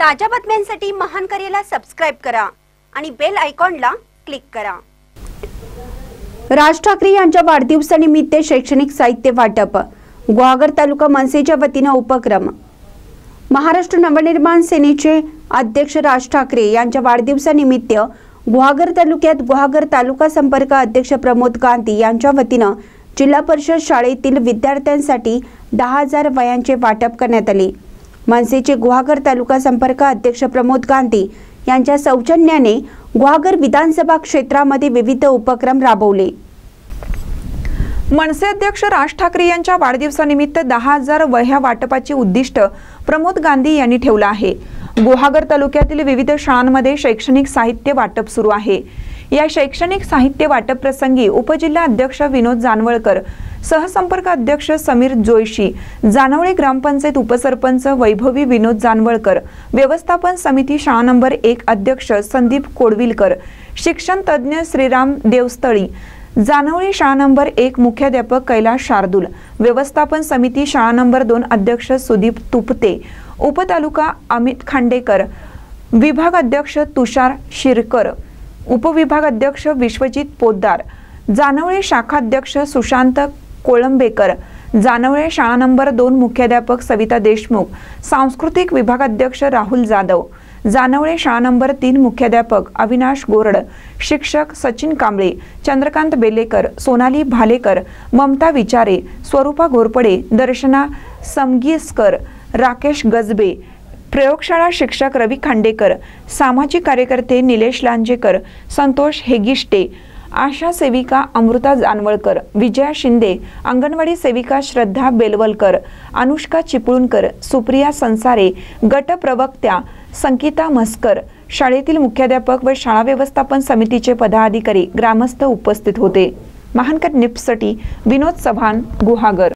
ताज्या बातम्यांसाठी महान करेला सबस्क्राइब करा आणि बेल आयकॉनला क्लिक करा। राज ठाकरे यांच्या वाढदिवसानिमित्त शैक्षणिक साहित्य वाटप, गुहागर तालुका मनसेच्या वतीने उपक्रम। महाराष्ट्र नवनिर्माण सेनेचे अध्यक्ष राज ठाकरे यांच्या वाढदिवसानिमित्त गुहागर तालुक्यात गुहागर तालुका संपर्क अध्यक्ष प्रमोद गांधी यांच्या वतीने जिल्हा परिषद शाळेतील विद्यार्थ्यांसाठी 10,000 वह्यांचे वाटप करण्यात आले। मनसेचे गुहागर तालुका संपर्क अध्यक्ष प्रमोद गांधी यांच्या सौजन्याने गुहागर विधानसभा क्षेत्रामध्ये विविध उपक्रम राबवले। मनसे अध्यक्ष राज ठाकरे यांच्या वाढदिवसानिमित्त 10,000 वह्या वाटपाचे उद्दिष्ट प्रमोद गांधी यांनी ठेवले आहे। गुहागर तालुक्यातील विविध शाळांमध्ये शैक्षणिक साहित्य वाटप सुरू आहे। या शैक्षणिक साहित्य वाटप प्रसंगी उपजिल्हा अध्यक्ष विनोद जानवळकर, सहसंपर्क अध्यक्ष समीर जोशी, जानवळे ग्रामपंचायत उपसरपंच वैभवी विनोद जानवळकर, व्यवस्थापन समिती शाळा नंबर 1 अध्यक्ष संदीप कोडविलकर, शिक्षण तज्ञ श्रीराम देवस्थळी, जानवळे शाळा नंबर 1 मुख्याध्यापक कैलाश शार्दूल, व्यवस्थापन समिती शाळा नंबर 2 अध्यक्ष सुदीप तुपते, उपतालुका अमित खांडेकर, विभाग अध्यक्ष तुषार शिरकर, उपविभाग अध्यक्ष विश्वजित पोद्दार, जानवळे शाखा अध्यक्ष सुशांत कोळंबेकर, जानवळे शाळा नंबर 2 मुख्याध्यापक सविता देशमुख, सांस्कृतिक विभाग अध्यक्ष राहुल जाधव, जानवळे शाळा नंबर 3 मुख्याध्यापक अविनाश गोरड, शिक्षक सचिन कांबळे, चंद्रकांत बेलेकर, सोनाली भालेकर, ममता विचारे, स्वरूपा घोरपडे, दर्शना समगीसकर, राकेश गजबे, प्रयोगशाळा शिक्षक रवी खांडेकर, सामाजिक कार्यकर्ते निलेश लांजेकर, संतोष हेगिष्टे, आशा सेविका अमृता जानवळकर, विजया शिंदे, अंगणवाडी सेविका श्रद्धा बेलवलकर, अनुष्का चिपळूणकर, सुप्रिया संसारे, गट प्रवक्त्या संगीता मस्कर, शाळेतील मुख्याध्यापक व शाळा व्यवस्थापन समितीचे पदाधिकारी, ग्रामस्थ उपस्थित होते। महानकर निप्ससाठी विनोद चव्हाण, गुहागर।